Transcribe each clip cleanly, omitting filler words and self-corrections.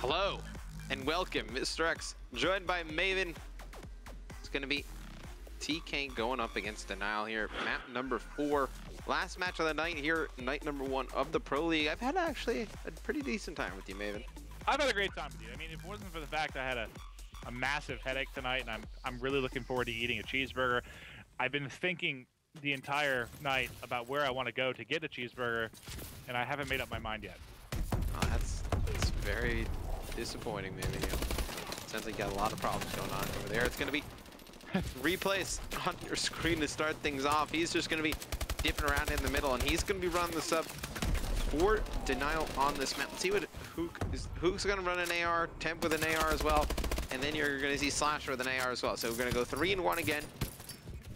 Hello and welcome, Mr. X, joined by Maven. It's going to be TK going up against Denial here, map number 4. Last match of the night here, night number 1 of the Pro League. I've had actually a pretty decent time with you, Maven. I've had a great time with you. I mean, if it wasn't for the fact I had a massive headache tonight, and I'm really looking forward to eating a cheeseburger. I've been thinking the entire night about where I want to go to get a cheeseburger, and I haven't made up my mind yet. Oh, that's very disappointing, maybe. Sounds like you got a lot of problems going on over there. It's going to be replays on your screen to start things off. He's just going to be dipping around in the middle, and he's going to be running the sub for Denial on this map. Let's see what Hook's going to run an AR, Temp with an AR as well, and then you're going to see Slasher with an AR as well. So we're going to go 3-1 again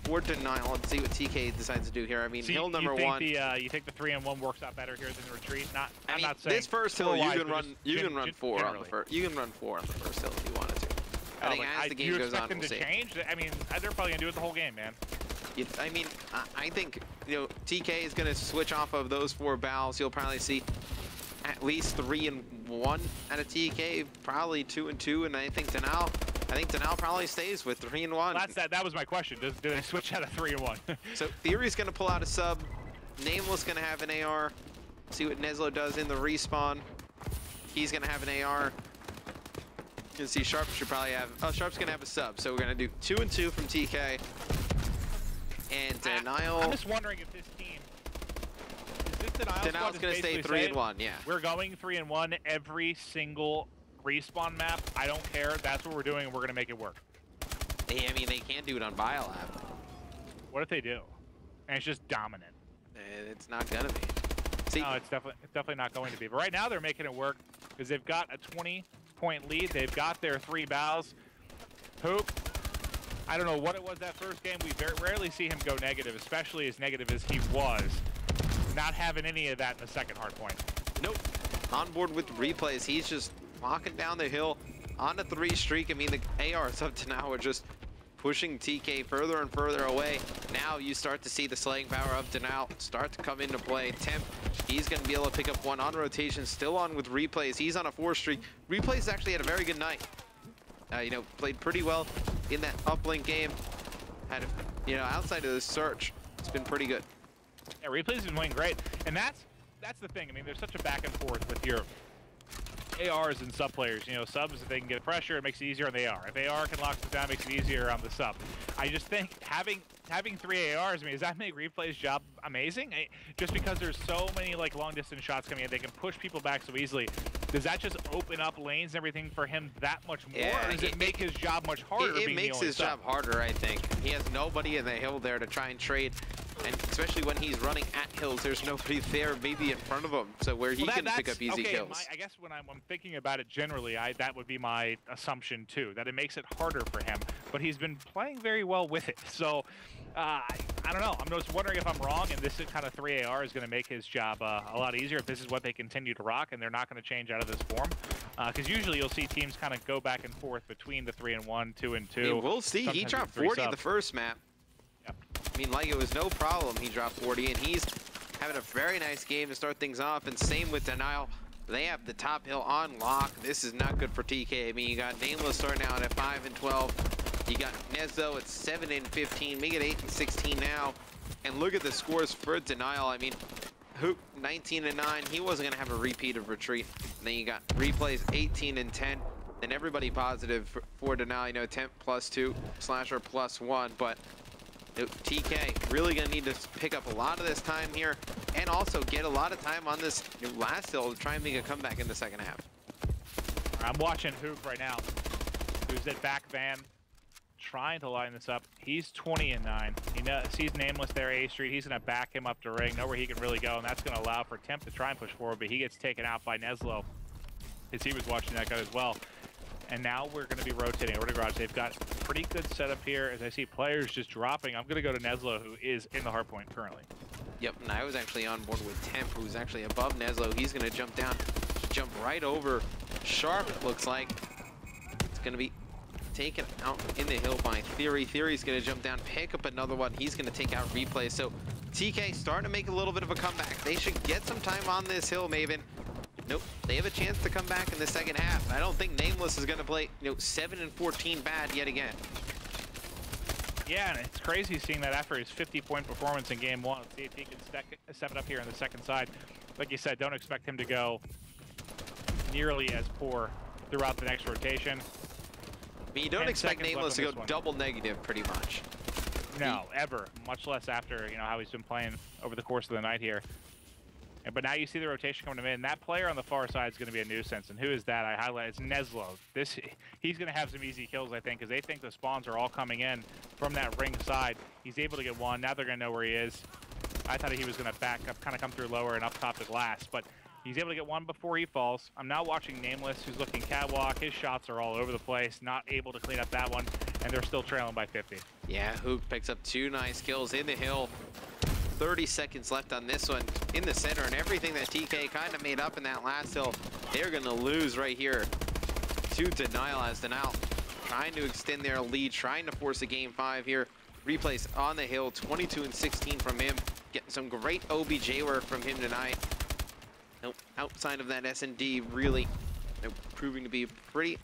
for Denial. Let's see what TK decides to do here. I mean, hill number 1. You think the 3-1 works out better here than the retreat? I'm not saying this first hill you can run. You can run 4 generally. on the first. You can run 4 on the first hill if you wanted to. I think as the game goes on, we'll see. Change? I mean, they're probably gonna do it the whole game, man. I mean, I think TK is gonna switch off of those 4 battles. You'll probably see at least 3-1 out of TK, probably 2-2, and I think Denial probably stays with 3-1. That was my question. Do they switch out of 3-1? So Theory's gonna pull out a sub. Nameless gonna have an AR. See what Neslo does in the respawn. He's gonna have an AR. You can see Sharp should probably have. Oh, Sharp's gonna have a sub. So we're gonna do 2-2 from TK. And Denial. I'm just wondering if this team. Is this Denial's gonna stay 3-1. Yeah. We're going 3-1 every single respawn map. I don't care. That's what we're doing, and we're gonna make it work. I mean, they can't do it on Biolab. What if they do? And it's just dominant. It's not gonna be. See? No, it's definitely not going to be. But right now they're making it work because they've got a 20-point lead. They've got their 3 bows. Hook. I don't know what it was that first game. We very rarely see him go negative, especially as negative as he was. Not having any of that in the second hard point. Nope. On board with replays. He's just walking down the hill on a 3 streak. I mean, the ARs up to now are just pushing TK further and further away. Now you start to see the slaying power of Denial start to come into play. Temp, he's going to be able to pick up 1 on rotation, still on with replays. He's on a 4 streak. Replays actually had a very good night. Played pretty well in that uplink game. Had, outside of the search, it's been pretty good. Yeah, replays have been playing great, and that's the thing. I mean, there's such a back and forth with your ARs and sub players. Subs, if they can get pressure, it makes it easier on the AR. If AR can lock them down, it makes it easier on the sub. I just think having 3 ARs, does that make replay's job amazing? Just because there's so many long distance shots coming in, they can push people back so easily. Does that just open up lanes and everything for him that much more? Yeah, or does it make his job much harder? It makes his job harder, I think. He has nobody in the hill there to try and trade. And especially when he's running at hills, there's nobody there maybe in front of him, so where he can pick up easy kills. I guess when I'm thinking about it generally, that would be my assumption too, that it makes it harder for him. But he's been playing very well with it. So I don't know. I'm just wondering if I'm wrong, and this kind of 3 AR is going to make his job a lot easier if this is what they continue to rock, and they're not going to change out of this form. Because usually you'll see teams kind of go back and forth between the 3-1, 2-2. I mean, we'll see. He dropped 40 the first map. I mean, it was no problem. He dropped 40, and he's having a very nice game to start things off. And same with Denial. They have the top hill on lock. This is not good for TK. I mean, you got Nameless starting out at 5-12. You got Nezzo at 7-15. Make it 8-16 now. And look at the scores for Denial. I mean, Hook 19-9. He wasn't gonna have a repeat of retreat. And then you got replays 18-10. And everybody positive for Denial. Temp +2, Slasher +1, but TK really gonna need to pick up a lot of this time here and also get a lot of time on this last hill to try and make a comeback in the second half. I'm watching Hook right now, who's at back van, trying to line this up. He's 20-9. He sees Nameless there, A Street. He's gonna back him up to ring, know where he can really go, and that's gonna allow for Temp to try and push forward, but he gets taken out by Neslo, as he was watching that guy as well. And now we're going to be rotating over to Garage. They've got a pretty good setup here. As I see players just dropping, I'm going to go to Neslo, who is in the hard point currently. Yep, and I was actually on board with Temp, who's actually above Neslo. He's going to jump down, jump right over Sharp, it looks like. It's going to be taken out in the hill by Theory. Theory's going to jump down, pick up another one. He's going to take out Replay. So TK starting to make a little bit of a comeback. They should get some time on this hill, Maven. Nope, they have a chance to come back in the second half. I don't think Nameless is going to play, 7 and 14 bad yet again. Yeah, and it's crazy seeing that after his 50-point performance in game 1. Let's see if he can step it up here on the second side. Like you said, don't expect him to go nearly as poor throughout the next rotation. I mean, you don't expect Nameless to go double negative, pretty much. No, ever. Much less after, how he's been playing over the course of the night here. But now you see the rotation coming in. That player on the far side is going to be a nuisance. And who is that? I highlight it's Neslo. He's going to have some easy kills, I think, because they think the spawns are all coming in from that ring side. He's able to get one. Now they're going to know where he is. I thought he was going to back up, kind of come through lower and up top the glass. But he's able to get one before he falls. I'm now watching Nameless, who's looking catwalk. His shots are all over the place. Not able to clean up that one. And they're still trailing by 50. Yeah, Hook picks up 2 nice kills in the hill. 30 seconds left on this one in the center, and everything that TK kind of made up in that last hill, they're going to lose right here to Denial, as Denial trying to extend their lead, trying to force a game 5 here. Replays on the hill, 22 and 16 from him. Getting some great OBJ work from him tonight. Outside of that S&D, really proving to be a pretty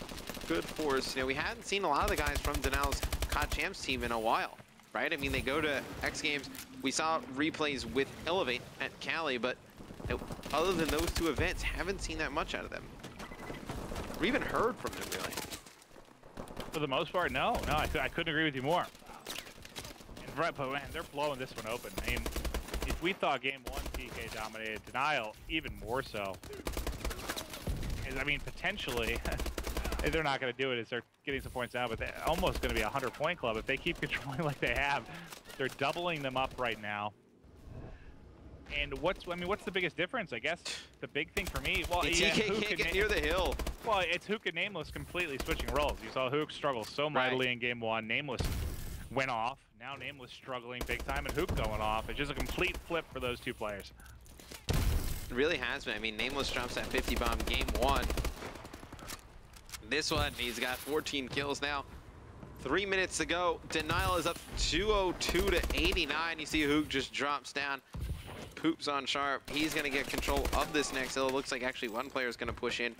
good force. We hadn't seen a lot of the guys from Denial's COD Champs team in a while, right? I mean, they go to X Games. We saw replays with Elevate at Cali, but other than those 2 events, haven't seen that much out of them. Or even heard from them, really. For the most part, no. I couldn't agree with you more. Right, but man, they're blowing this one open. I mean, if we thought game 1 TK dominated, Denial even more so. I mean, potentially, they're not going to do it as they're getting some points now, but they're almost going to be a 100-point club if they keep controlling like they have. They're doubling them up right now. And what's the biggest difference? I guess the big thing for me, well, TK can't get near the hill. Well, it's Hook and Nameless completely switching roles. You saw Hook struggle so mightily in game 1. Nameless went off. Now Nameless struggling big time, and Hook going off. It's just a complete flip for those 2 players. It really has been. I mean, Nameless drops that 50 bomb game 1. This one, he's got 14 kills now. 3 minutes to go. Denial is up 202 to 89. You see Hook just drops down. Poops on Sharp. He's going to get control of this next hill. It looks like actually one player is going to push in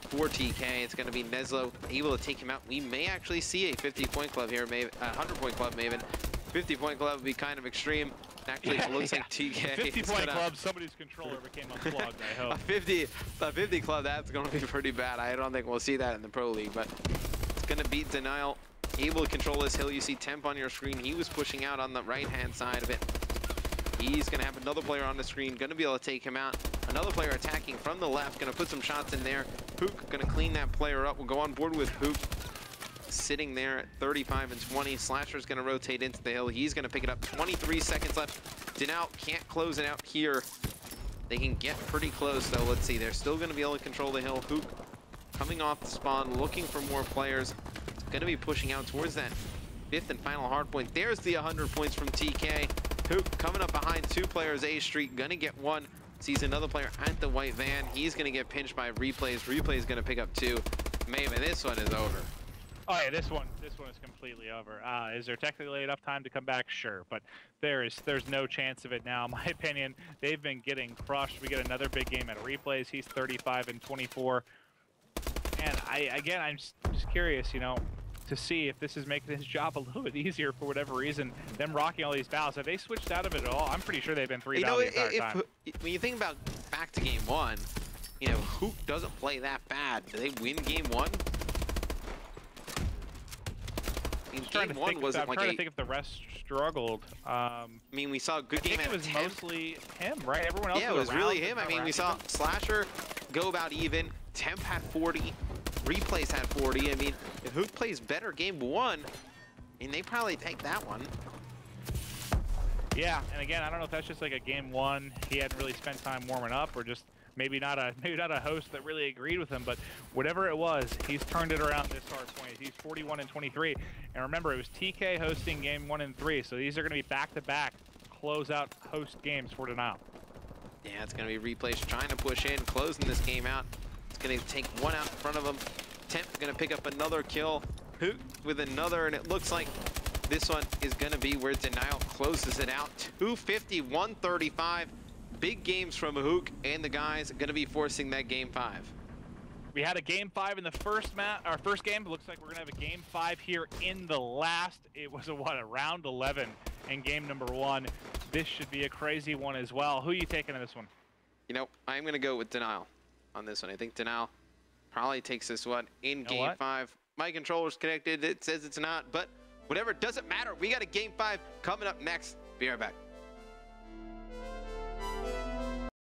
for TK. It's going to be Neslo able to take him out. We may actually see a 50-point club here, maybe a 100-point club, maybe. 50-point club would be kind of extreme. Actually, it looks like TK. 50-point club, somebody's controller became unplugged, I hope. A 50 club, that's going to be pretty bad. I don't think we'll see that in the Pro League, but it's going to beat Denial. Able to control this hill. You see Temp on your screen. He was pushing out on the right-hand side of it. He's going to have another player on the screen, going to be able to take him out. Another player attacking from the left, going to put some shots in there. Hook going to clean that player up. We'll go on board with Hook sitting there at 35 and 20. Slasher's going to rotate into the hill. He's going to pick it up. 23 seconds left. Denial can't close it out here. They can get pretty close, though. Let's see. They're still going to be able to control the hill. Hook coming off the spawn, looking for more players. Going to be pushing out towards that 5th and final hard point. There's the 100 points from TK. Hook coming up behind 2 players, A Street, going to get 1. Sees another player at the white van. He's going to get pinched by Replays. Replays going to pick up 2. Maven, this one is over. Oh yeah, this one is completely over. Is there technically enough time to come back? Sure, but there's no chance of it now. In my opinion, they've been getting crushed. We get another big game at Replays. He's 35 and 24. And I'm just curious, to see if this is making his job a little bit easier for whatever reason. Them rocking all these battles. Have they switched out of it at all? I'm pretty sure they've been 3 battles the entire time. When you think about back to game 1, Hook doesn't play that bad. Do they win game 1? Game 1 wasn't like I'm trying to think if the rest struggled. I mean, we saw a good game. It was mostly him, right? Everyone else. Yeah, it was really him. I mean, we saw Slasher go about even. Temp had 40. Replays had 40. I mean, if Hook plays better game 1, they probably take that one. Yeah, and again, I don't know if that's just like a game 1. He hadn't really spent time warming up, or just maybe not a host that really agreed with him. But whatever it was, he's turned it around this hard point. He's 41 and 23. And remember, it was TK hosting game 1 and 3. So these are going to be back-to-back close-out host games for Denial. Yeah, it's going to be Replays trying to push in, closing this game out. It's going to take 1 out in front of him. Temp going to pick up another kill. Hook with another, and it looks like this one is going to be where Denial closes it out. 250, 135. big games from Hook and the guys going to be forcing that game 5. We had a game 5 in the first game. It looks like we're gonna have a game 5 here in the last. It was a round 11 in game number 1. This should be a crazy one as well. Who are you taking in this one? You know, I'm gonna go with Denial on this one. I think Denial probably takes this one in game 5. My controller's connected. It says it's not, but whatever, it doesn't matter. We got a game 5 coming up next. Be right back.